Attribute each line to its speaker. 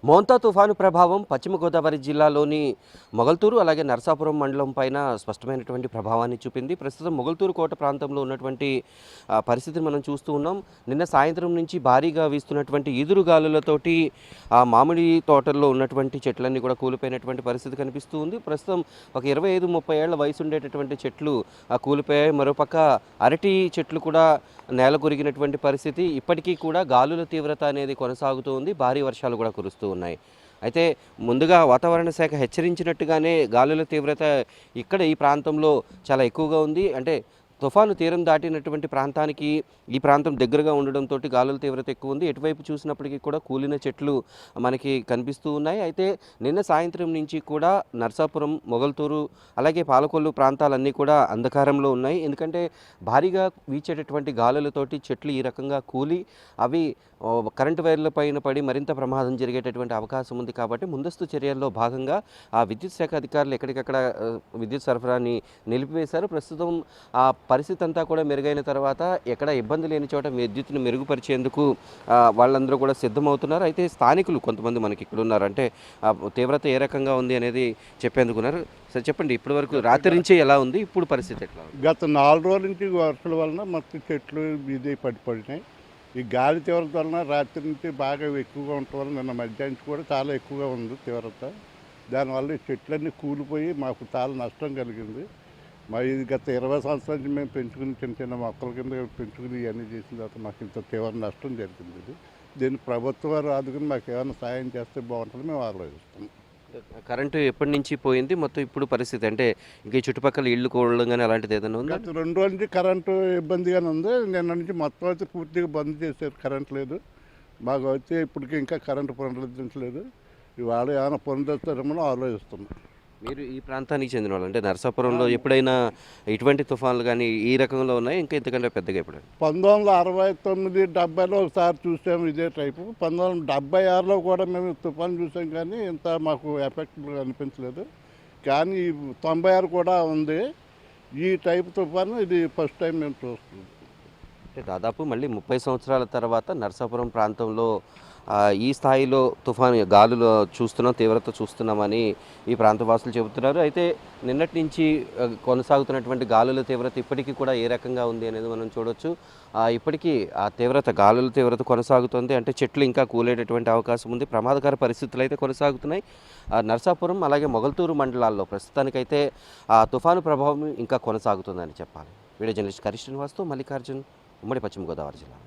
Speaker 1: మోంతా తుఫాను ప్రభావం పశ్చిమ గోదావరి జిల్లాలోని మొగల్తూరు అలాగే నరసాపురం మండలం పైన స్పష్టమైనటువంటి ప్రభావాన్ని చూపింది. ప్రస్తుతం మొగల్తూరు కోట ప్రాంతంలో ఉన్నటువంటి పరిస్థితిని మనం చూస్తూ ఉన్నాం. నిన్న సాయంత్రం నుంచి భారీగా వీస్తున్నటువంటి ఈదురుగాలులతోటి ఆ మామిడి తోటల్లో ఉన్నటువంటి చెట్లన్నీ కూడా కూలిపోయినటువంటి పరిస్థితి కనిపిస్తూ ఉంది. ప్రస్తుతం ఒక 25-30 ఏళ్ల వయసు ఉండేటటువంటి చెట్లు కూలిపోయాయి. మరోపక్క అరటి చెట్లు కూడా నేల కొరిగినటువంటి పరిస్థితి. ఇప్పటికీ కూడా గాలుల తీవ్రత అనేది కొనసాగుతూ ఉంది. భారీ వర్షాలు కూడా కురుస్తూ ఉన్నాయి. అయితే ముందుగా వాతావరణ శాఖ హెచ్చరించినట్టుగానే గాలుల తీవ్రత ఇక్కడ ఈ ప్రాంతంలో చాలా ఎక్కువగా ఉంది. అంటే తుఫాను తీరం దాటినటువంటి ప్రాంతానికి ఈ ప్రాంతం దగ్గరగా ఉండడంతో గాలుల తీవ్రత ఎక్కువ ఉంది. ఎటువైపు చూసినప్పటికీ కూడా కూలిన చెట్లు మనకి కనిపిస్తూ ఉన్నాయి. అయితే నిన్న సాయంత్రం నుంచి కూడా నర్సాపురం, మొగల్తూరు అలాగే పాలకొల్లు ప్రాంతాలన్నీ కూడా అంధకారంలో ఉన్నాయి. ఎందుకంటే భారీగా వీచేటటువంటి గాలులతోటి చెట్లు ఈ రకంగా కూలి అవి కరెంటు వైర్ల పైన పడి మరింత ప్రమాదం జరిగేటటువంటి అవకాశం ఉంది. కాబట్టి ముందస్తు చర్యల్లో భాగంగా ఆ విద్యుత్ శాఖ అధికారులు ఎక్కడికక్కడ విద్యుత్ సరఫరాని నిలిపివేశారు. ప్రస్తుతం ఆ పరిస్థితి అంతా కూడా మెరుగైన తర్వాత ఎక్కడ ఇబ్బంది లేని చోట విద్యుత్తును మెరుగుపరిచేందుకు వాళ్ళందరూ కూడా సిద్ధమవుతున్నారు. అయితే స్థానికులు కొంతమంది మనకి ఇక్కడ ఉన్నారు. అంటే తీవ్రత ఏ రకంగా ఉంది అనేది చెప్పేందుకున్నారు. సరే చెప్పండి, ఇప్పటి వరకు రాత్రి నుంచి ఎలా ఉంది, ఇప్పుడు పరిస్థితి ఎట్లా ఉంది?
Speaker 2: గత 4 రోజుల నుంచి వర్షాల వలన మొత్తం చెట్లు ఇది పడిపోయినాయి. ఈ గాలి తీవ్రత వలన రాత్రి నుంచి బాగా ఎక్కువగా ఉండటం వల్ల నిన్న మధ్యాహ్నం కూడా చాలా ఎక్కువగా ఉంది తీవ్రత. దానివల్ల ఈ చెట్లన్నీ కూలిపోయి మాకు చాలా నష్టం కలిగింది. మరి ఇది గత 20 సంవత్సరాల నుంచి మేము పెంచుకుని చిన్న చిన్న మొక్కల కింద పెంచుకుని ఇవన్నీ చేసిన తర్వాత మాకు ఇంత తీవ్ర నష్టం జరిగింది. దీన్ని ప్రభుత్వం వారు ఆదుకుని మాకు ఏమైనా సాయం చేస్తే బాగుంటుంది మేము ఆలోచిస్తాం.
Speaker 1: కరెంటు ఎప్పటి నుంచి పోయింది, మొత్తం ఇప్పుడు పరిస్థితి అంటే ఇంక చుట్టుపక్కల ఇళ్ళు కూడడం కానీ అలాంటిది ఏదైనా ఉందా?
Speaker 2: గత 2 రోజుల నుంచి కరెంటు ఇబ్బందిగానే ఉంది. నిన్న నుంచి మొత్తం అయితే పూర్తిగా బంద్ చేశారు, కరెంట్ లేదు. మాకు వచ్చి ఇప్పటికీ ఇంకా కరెంటు పునరుద్ధరించలేదు. ఇవాళ ఏమైనా పునరుద్ధరిస్తారేమో ఆలోచిస్తున్నాం.
Speaker 1: మీరు ఈ ప్రాంతానికి చెందిన వాళ్ళు అంటే నరసాపురంలో ఎప్పుడైనా ఇటువంటి తుఫాన్లు కానీ ఈ రకంలో ఉన్నాయి, ఇంకా ఇంతకంటే పెద్దగా ఎప్పుడు?
Speaker 2: 1969, 70లో ఒకసారి చూసాము ఇదే టైపు. 1976లో కూడా మేము తుఫాన్ చూసాం, కానీ ఇంత మాకు ఎఫెక్ట్ అనిపించలేదు. కానీ 96 కూడా ఉంది. ఈ టైపు తుఫాను ఇది ఫస్ట్ టైం మేము చూస్తున్నాం.
Speaker 1: అంటే దాదాపు మళ్ళీ 30 సంవత్సరాల తర్వాత నరసాపురం ప్రాంతంలో ఈ స్థాయిలో తుఫాను గాలులు చూస్తున్నాం, తీవ్రత చూస్తున్నామని ఈ ప్రాంతవాసులు చెబుతున్నారు. అయితే నిన్నటి నుంచి కొనసాగుతున్నటువంటి గాలుల తీవ్రత ఇప్పటికీ కూడా ఏ రకంగా ఉంది అనేది మనం చూడొచ్చు. ఇప్పటికీ ఆ తీవ్రత గాలుల తీవ్రత కొనసాగుతుంది. అంటే చెట్లు ఇంకా కూలేటటువంటి అవకాశం ఉంది. ప్రమాదకర పరిస్థితులు అయితే కొనసాగుతున్నాయి. నరసాపురం అలాగే మొగల్తూరు మండలాల్లో ప్రస్తుతానికైతే ఆ తుఫాను ప్రభావం ఇంకా కొనసాగుతుందని చెప్పాలి. వీడియో జర్నలిస్ట్ కరిష్ శ్రీనివాస్తో మల్లికార్జున్, ఉమ్మడి పశ్చిమ గోదావరి జిల్లా.